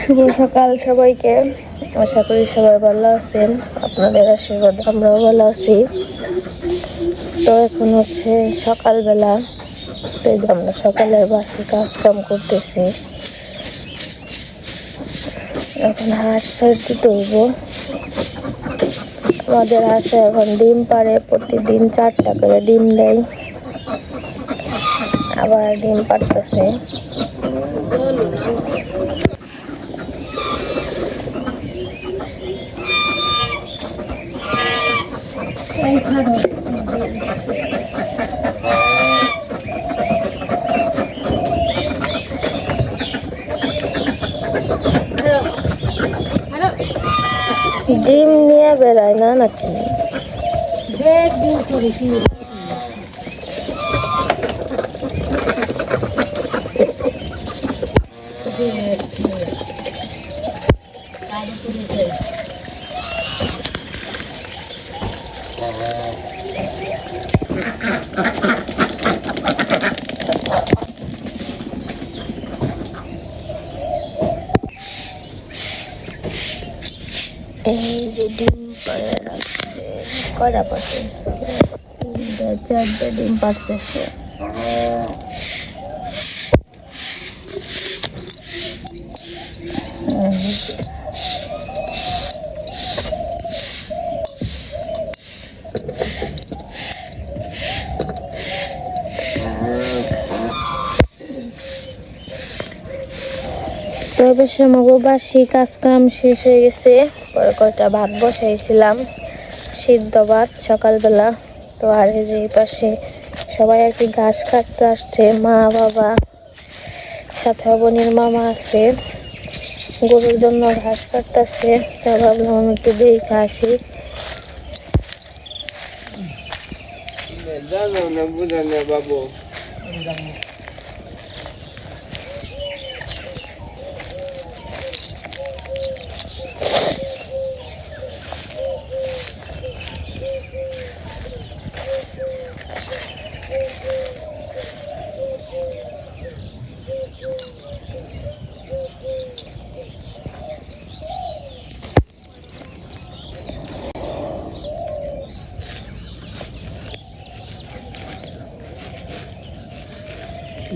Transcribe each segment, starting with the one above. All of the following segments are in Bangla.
শুভ সকাল সবাইকে। আশা করি সবাই ভালো আছেন, আপনাদের আশীর্বাদ আমরাও ভালো আছি। তো এখন হচ্ছে সকালবেলা, তো আমরা সকালের বাসি কাজ কাম করতেছি। এখন হাঁস ছেড়ে দিতে হইব। আমাদের হাঁসে এখন ডিম পাড়ে, প্রতিদিন 4টা করে ডিম দেয়, আবার ডিম পাড়তেছে। ডিম নিয়ে বেড়ায় না নাকি? ডিম করেছি। এই যে ডিম পাড়ে রাখছে, কয়টা পারতেছে? 4টা ডিম পারতেছে। তো অবশ্য আমাকে বাসি কাজ কাম শেষ হয়ে গেছে। পরে কয়টা ভাত বসাইছিলাম, সিদ্ধ ভাত সকালবেলা। তো আর এই যে পাশে সবাই আর কি ঘাস কাটতে আসছে, মা বাবা সাথে বোনের মামা আছে, গরুর জন্য ঘাস কাটতেছে। তা ভাবলাম আমি একটু দেখে আসি।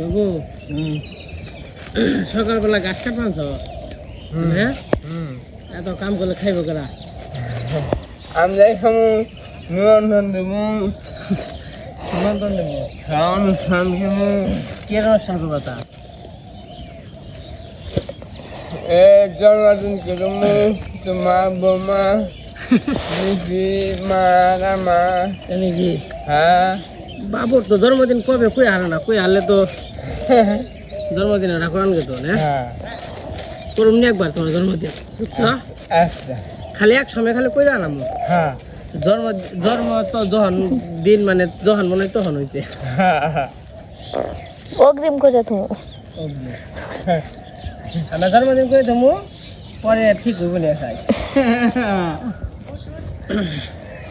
বাবু সকালবেলা গাছ কাটবানছ? হ্যাঁ, এত কাম করলে খাইব কারা? আমরা নিমন্ত্রণ দেব, নিমন্ত্রণ দেব, অনুষ্ঠান দেব। কে অনুষ্ঠান করবো? তা জন্মদিন করব, তোমার বৌমা মা মা নাকি? হ্যাঁ, বাবুর তো জন্মদিন কবে? কই হারে না, কই হারলে তো জন্মদিন ওটা করান গেত না। করুন নি একবার তোমার জন্মদিন, বুঝছো? খালি এক সময় খালি কই আনাম। হ্যাঁ, জন্ম জন্ম তো যখন দিন মানে যখন মনে হয় তখন হয়েছে। অগ্রিম করে তুমি আমরা জন্মদিন করে দেবো, পরে ঠিক হইব না। খাই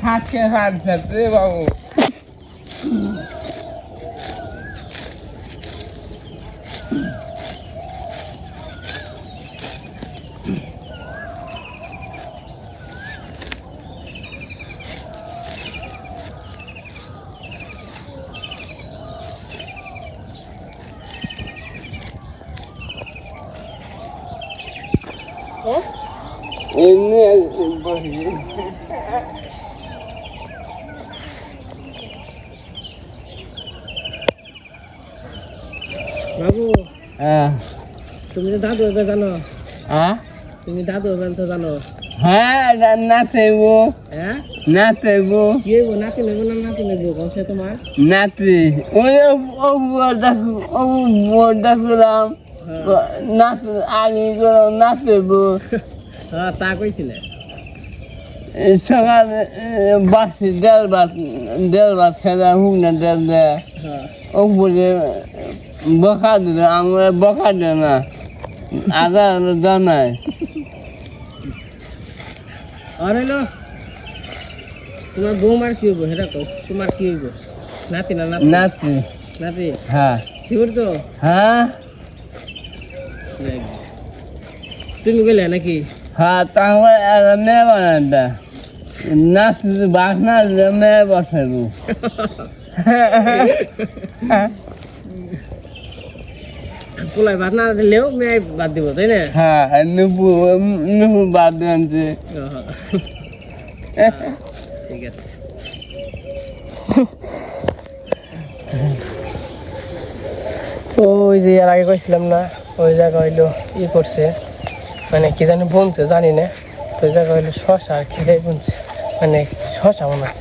হাতকে হাত ধরতে বাবু। বাবু, তুমি তো দাদু হবে জানো? তুমি দাদু হবে জানো? হ্যাঁ, নাচবো। হ্যাঁ, নাচবো। কি হইব? নাতি নেব না নাতি নেব? কমসে তোমার নাতি ওই ডাকলাম নাচ আগে নাচবো। হ্যাঁ, তা কইছিলে সকালে বাসি দেড় ভাত খেলা হুক না দেড় দেয়। ও বলে বকা দিল, আমরা বকা দেয় না, আদা জানাই। আর হইলো তোমার বৌমার কি হইব সেটা কও? তোমার কি হইব? নাতি না নাতি? নাতি। নাতি? হ্যাঁ। শিওর তো? হ্যাঁ। তুমি গেলে নাকি? হ্যাঁ, তারপরে একটা মেয়ে বানাতে না, শুধু বাস না মেয়ে বসাবো। পোলায় ভাত না দিলেও মেয়ে বাদ দিব, তাই না? হ্যাঁ, নুপুর বাদ দিয়েছে। ঠিক আছে। ওই যে এর আগে কইছিলাম না, ওই জায়গা হইলো ই করছে, মানে কি জানি বুনছে জানি না, তো ওই জায়গা হইলো শশা আর খিদাই বুনছে, মানে শশা মনে হয়।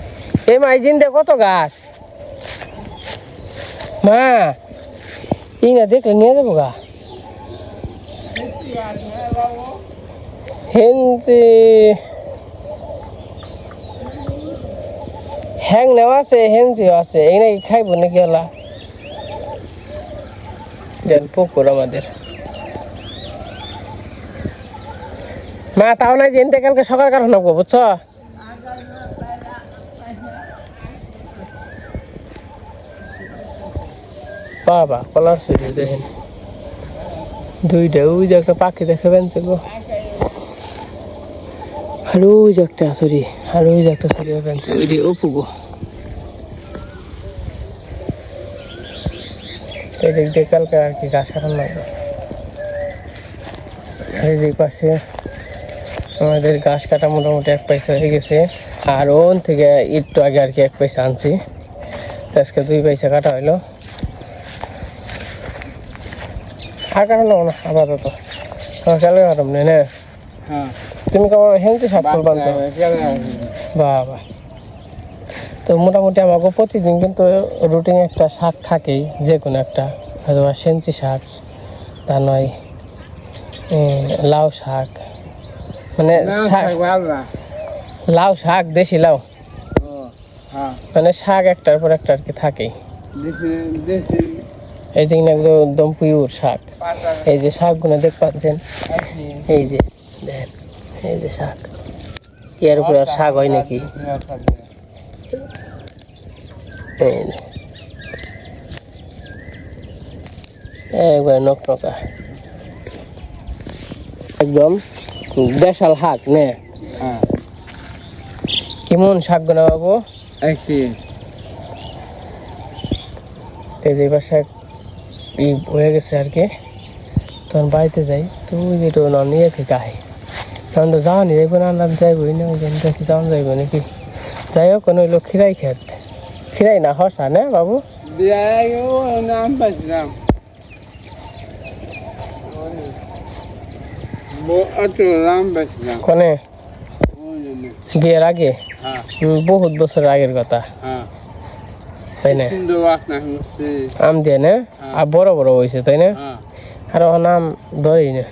এই মা, এই জিন্দে কত গাছ মা, এই না দেখলে নিয়ে যাবো গা। হেনছে হ্যাং নেওয়া আছে, হেনজিও আছে, এই নাকি খাইবো নাকি ওলা যেন পুকুর আমাদের। মা তাও নাই যে এনতে কালকে সকাল কারণ হবো, বুঝছ? বাবা কলার শরীর দেখেন দুইটা, ওই যে একটা পাখি দেখে বেঞ্চে গো, আর ওই যে একটা সরি, আর ওই যে একটা সরি বেঞ্চে, ওই যে অপু গো। এদিক দিয়ে কালকে আর কি গাছ কাটানো লাগবে। এই যে পাশে আমাদের গাছ কাটা মোটামুটি 1 পয়সা হয়ে গেছে, আর ওন থেকে একটু আগে আর কি 1 পয়সা আনছি, আজকে 2 পয়সা কাটা হইলো। আর কাটানো না আপাতত, কালকে কাটাম নেই না। তুমি কেমন হেলতে সাপ বানছো? বাবা, তো মোটামুটি আমাকে প্রতিদিন কিন্তু রুটিন একটা শাক থাকেই, যে কোনো একটা, হয়তো সেঞ্চি শাক, তা নয় লাউ শাক, মানে লাউ শাক, দেশি লাউ, মানে শাক একটার পর একটা আর কি থাকেই। এই যে একদম পিওর শাক, এই যে শাকগুলো দেখ পাচ্ছেন, এই যে দেখেন, এই যে শাক, এর উপরে আর শাক হয় নাকি? একবার নকনকা একদম দেশাল শাক নে। কেমন শাক গুলো বাবু? এই যে পাশে হয়ে গেছে আর কি, তখন বাড়িতে যাই, তো ওই যে নিয়ে থেকে আহে, তখন তো যাওয়া নি যাইব না, আনলাম যাইবই না, ওই জন্য দেখি যাওয়া যাইব নাকি। যাই হোক, কোনো হইলো খিরাই খেত, খিরাই না হসা না বাবু? কোনে বিয়ের আগে? বহুত বছর আগের কথা, তাই না? আম দিয়ে না, আর বড় বড় হয়েছে, তাই না? আর নাম ধরেই না।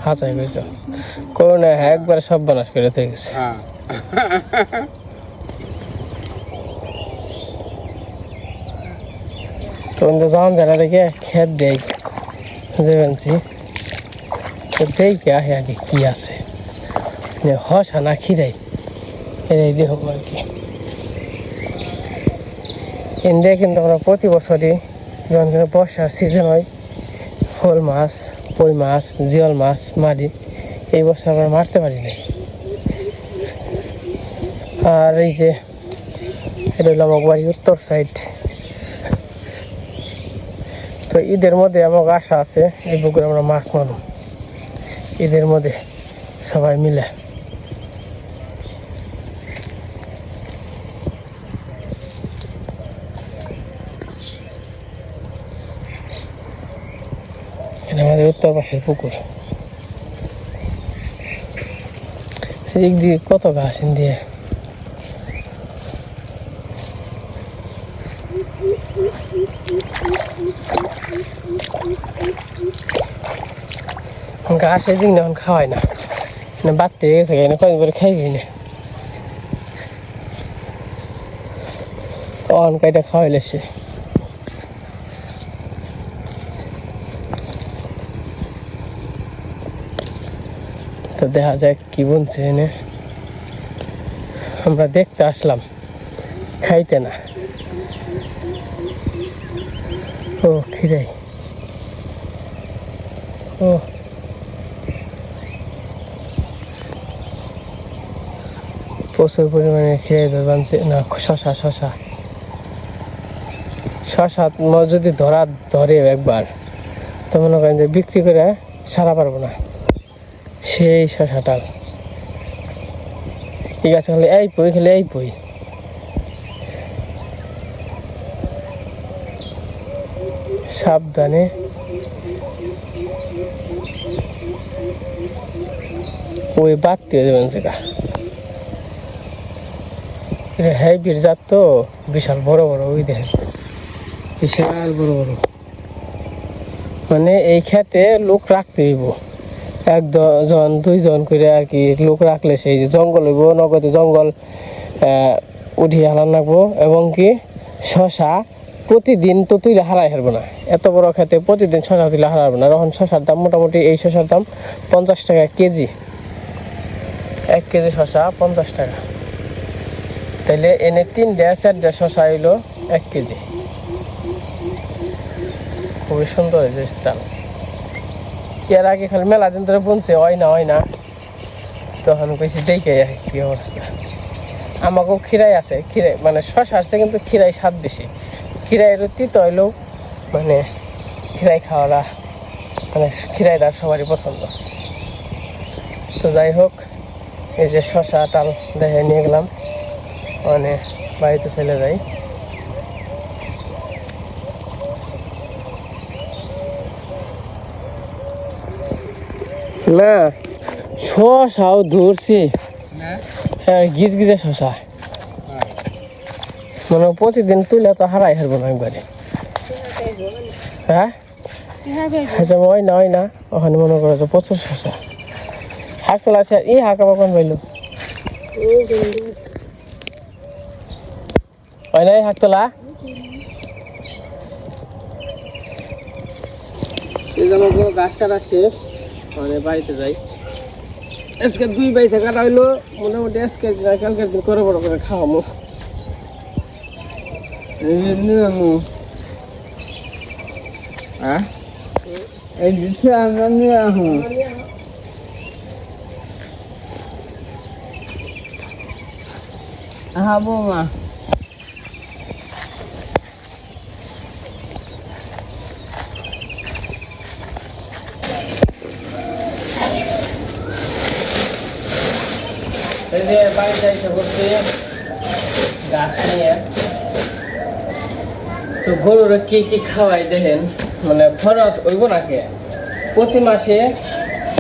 হাঁচাই গেছ করোনা, হ্যাঁ একবার সব বানাস করে থেকে গেছে। তখন তো যখন জানা দেখে খেত দেয় যে বানছি, তো দেখে আহে আগে কি আছে, হসা না খিরাই, এটাই দেখো আর কি। ইন্ডিয়া কিন্তু আমরা প্রতি বছরই যখন কিন্তু বর্ষার সিজন হয়, শোল মাছ, কই মাছ, জিওল মাছ মারি, এই বছর আমরা মারতে পারি না। আর এই যে এটা হলো আমার বাড়ির উত্তর সাইড, তো ঈদের মধ্যে আমার আশা আছে এই পুকুরে আমরা মাছ মারব, ঈদের মধ্যে সবাই মিলে। আমাদের উত্তর পাশের পুকুর, এদিক দিয়ে কত ঘাস দিয়ে, ঘাস এদিক না খাওয়াই না, বাড়তে গেছে কয়েক করে খাইবি না, অন কাইটা খাওয়াইলে সে। তো দেখা যায় কি বলছে এনে, আমরা দেখতে আসলাম, খাইতে না। ও খিরাই প্রচুর পরিমাণে খিরাই বানছে না শশা শশা শশা যদি ধরে একবার তো মনে করেন যে বিক্রি করে সারা পারবো না সেই শশাটা ঠিক আছে খালি এই পই সাবধানে ওই বাড়তে হয়ে যাবেন সেটা হাইব্রিড জাত তো বিশাল বড় বড় ওই দেখেন বিশাল বড় বড় মানে এই ক্ষেতে লোক রাখতে হইব একজন দুইজন করে আর কি লোক রাখলে সেই যে জঙ্গল হইব নগদে জঙ্গল উঠিয়ে হারান রাখবো এবং কি শশা প্রতিদিন তো তুইলে হারাই হারবো না এত বড় খেতে প্রতিদিন শশা তুলে হারাবো না তখন শশার দাম মোটামুটি এই শশার দাম 50 টাকা কেজি 1 কেজি শশা 50 টাকা তাইলে এনে 3-4 শশা হইলো 1 কেজি খুবই সুন্দর হয়েছে স্টাইল এর আগে খালি মেলা দিন ধরে বলছে হয় না তখন কইছি দেখে কি অবস্থা আমাকেও খিরাই আছে খিরাই মানে শশা আছে কিন্তু খিরাই স্বাদ বেশি খিরাইয়ের তিতো হইলেও মানে খিরাই খাওয়াটা মানে খিরাইটা সবারই পছন্দ তো যাই হোক এই যে শশা টাল দেখে নিয়ে গেলাম মানে বাড়িতে চলে যাই না শশাও ধরছি হ্যাঁ গিজে শশা মানে প্রতিদিন তুলে তো হারাই হারবো না একবারে হ্যাঁ আচ্ছা হয় না ওখানে মনে করো তো প্রচুর শশা হাঁক তোলা আছে হাঁকা কখন পাইলো হয় নাই হাঁক তোলা এই যেমন গাছ কাটা শেষ মানে বাড়িতে যাই আজকে 2 বাইতে কাটা হইলো মোটামুটি আজকে কালকে দিন করে বড় করে খাওয়ামো এই দিচ্ছে আমরা নিয়ে আসুন বৌমা এই যে বাড়িতে এসে বসছি গাছ নিয়ে তো গরুর কি খাওয়াই দেখেন মানে খরচ হইব নাকি প্রতি মাসে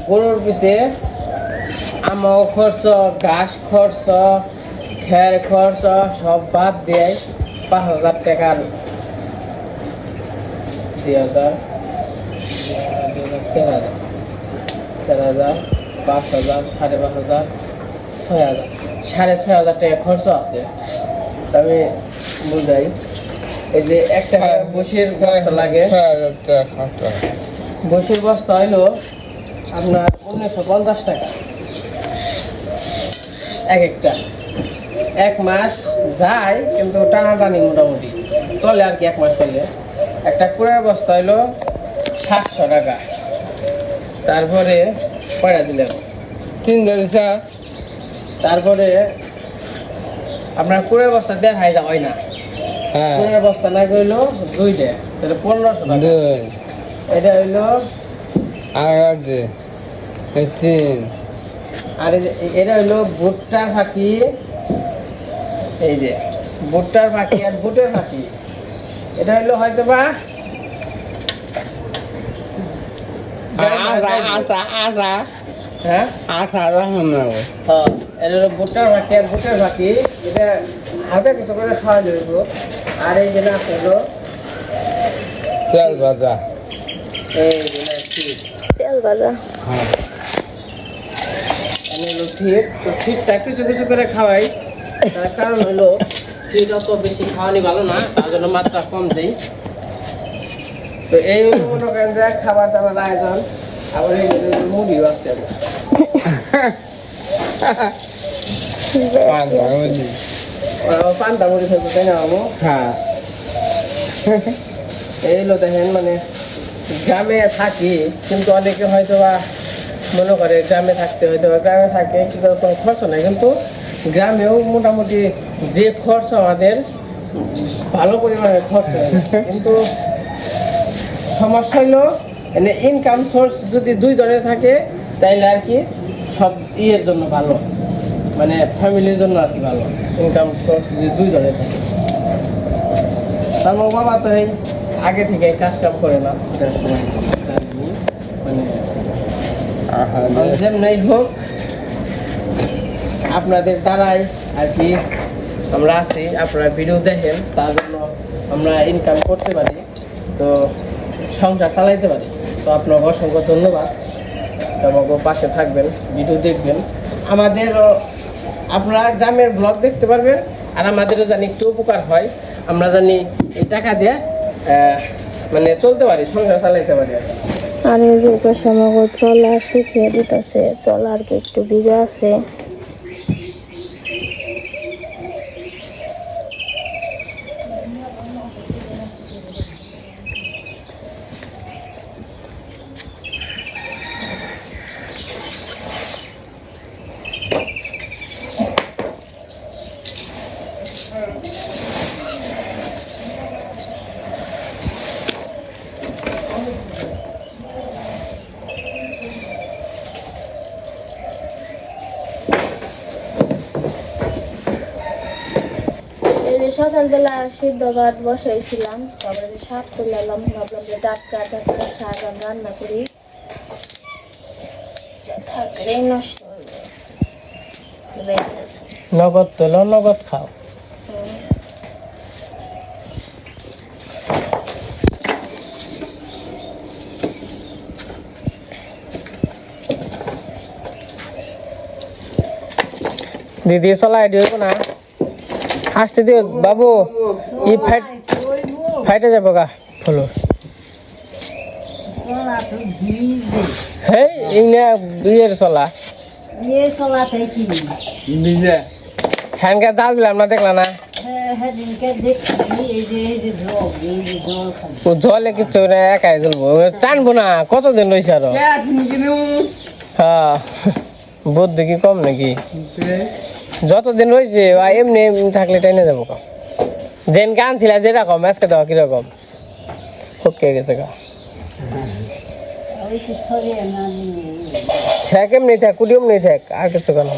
গরুর পিছে আমও খরচ ঘাস খরচ খের খরচ সব বাদ দেয় 5,000 টাকার 2,000 4,000 5,000 5,500 6,000 6,500 টাকা খরচ আছে আমি বুঝাই এই যে একটা বসির বস্তা লাগে বসির বস্তা হইলো আপনার 1950 টাকা একটা 1 মাস যায় কিন্তু টানাটানি মোটামুটি চলে আর কি 1 মাস চলে একটা কুড়ার বস্তা হইলো 700 টাকা তারপরে কয়টা দিলাম 3,000 তারপরে আপনার কুড়ার বস্তা 1,500 হয় না কুড়ার বস্তা না হইলো 2টা তাহলে 1,500 টাকা এটা হইলো আর এটা হইলো ভুট্টার ফাঁকি এই যে ভুট্টার ফাঁকি আর বুটের ফাঁকি এটা হইলো হয়তো বা ভুট্টার ফাঁকি আর বুটের ফাঁকি এটা হালকা কিছু করে খাওয়া যাবে আর এই যে না হলো তেল ভাজা এই যে না তেল ভাজা ঠিকটা কিছু কিছু করে খাওয়াই তার কারণ হলো ঠিক অত বেশি খাওয়ানি ভালো না তার জন্য মাত্রা কম দেই তো এই মনে করেন যে খাবার দাবার আয়োজন আবার এই মুড়িও আছে পান্তা মুড়ি থাকবে তাই না মামু হ্যাঁ এইগুলো দেখেন মানে গ্রামে থাকি কিন্তু অনেকে হয়তো বা মনে করে গ্রামে থাকতে হয়তো বা গ্রামে থাকে কি করে কোনো খরচ নাই কিন্তু গ্রামেও মোটামুটি যে খরচ আমাদের ভালো পরিমাণে খরচ হয় কিন্তু সমস্যা হইলো মানে ইনকাম সোর্স যদি 2 জনের থাকে তাইলে আর কি সব ইয়ের জন্য ভালো মানে ফ্যামিলির জন্য আর কি ভালো ইনকাম সোর্স যদি 2 জনের থাকে আমার বাবা তো এই আগে থেকে কাজ কাম করে না মানে যেমনি হোক আপনাদের দ্বারাই আর কি আমরা আছি আপনারা ভিডিও দেখেন তার জন্য আমরা ইনকাম করতে পারি তো সংসার চালাইতে পারি তো আপনাকে অসংখ্য ধন্যবাদ আমাকে পাশে থাকবেন ভিডিও দেখবেন আমাদের আপনারা গ্রামের ব্লগ দেখতে পারবেন আর আমাদেরও জানি একটু উপকার হয় আমরা জানি এই টাকা দিয়ে মানে চলতে পারি সংসার চালাইতে পারি আর এই যে পাশে আমাকে চলা শুকিয়ে দিতেছে চলা আর কি একটু ভিজা আছে এই যে সকালবেলা সিদ্ধ ভাত বসাইছিলাম তারপরে শাক তুলালাম ভাবলাম যে টাটকা টাটকা শাক আমি রান্না করি থাকলে নষ্ট নগদ তোলো নগদ খাও দিদি চলাই দিও না আসতে দিও বাবু ই ফাইটে যাবো গা ফলো হেই ইংনা বিয়ের চলা হ্যানকে দাল দিলাম না দেখলা না জলে কিছু না একাই জ্বলবো টানবো না কতদিন রয়েছে আরো হ্যাঁ বুদ্ধি কি কম নাকি যতদিন রয়েছে এমনি থাকলে টেনে যাবো কাম দেন গান ছিল যেরকম আজকে দেওয়া কিরকম ফুটকে গেছে গা থাক এমনি থাক কুটিম নেই থাক আর কিছু কেন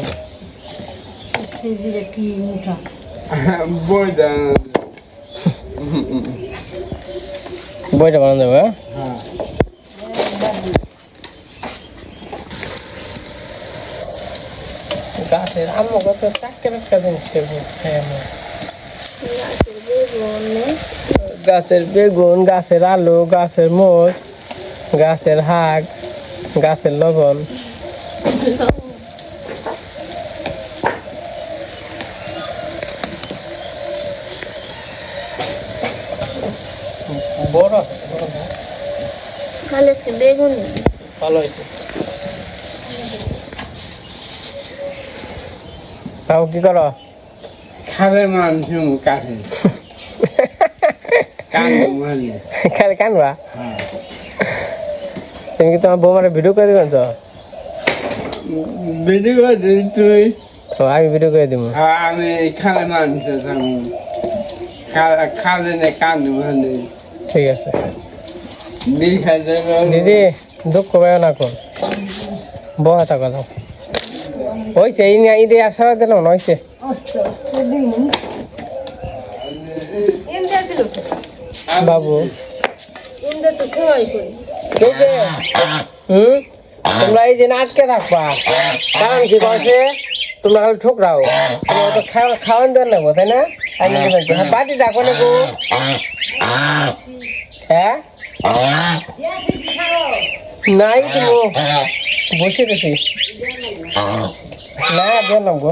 বইটা বানানো যাবে গাছের আম্মু কত টাটকা টাটকা জিনিস গাছের বেগুন গাছের আলু গাছের মোষ গাছের শাক গাছের লবণ বড় বেগুন ভালো হয়েছে তাও কি করো খাবে মাংস কাটে খালি কানবা তুমি কি তোমার বৌমারে ভিডিও করে দিবেন তো ভিডিও করে দিই তুই তো আমি ভিডিও করে দিব আমি খালে মাংস খালে না কান্দু ভালো ঠিক আছে দিদি দুঃখ পাই না কোন বহা থাকা দাও হয়েছে এই নিয়ে ঈদে আর সারা দিলাম না হয়েছে বাবু তোমরা এই যে আটকে থাকবা কারণ কি বসে তোমরা খালি ঠোকরাও তোমরা তো খাওয়ান দেওয়ার নেবো তাই না বাটি ডাকো নেবো হ্যাঁ নাই তুমি বসে গেছি না দেন গো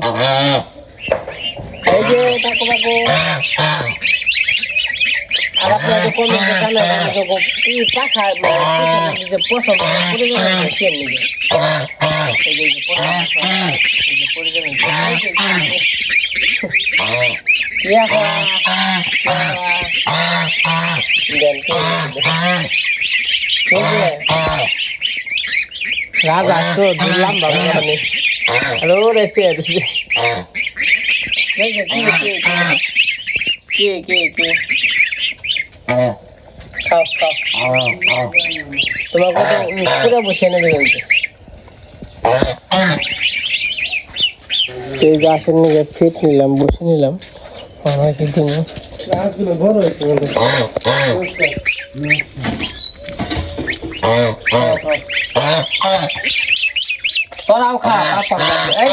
এই যে তাকো বাকো আর আপনাদের কমেন্টে জানাবেন কি পাখা যে পছন্দ করে যাবেন কেন নিবে এই যে রাজা তো দিলাম বাবা রোড এসে কে খাও তোমাকে তো পুরো বসে নেবে কিন্তু এই গাছের নিয়ে ফিট নিলাম বসে নিলাম আমাকে দিন গাছগুলো বড় হয়েছে তোরাও খা এই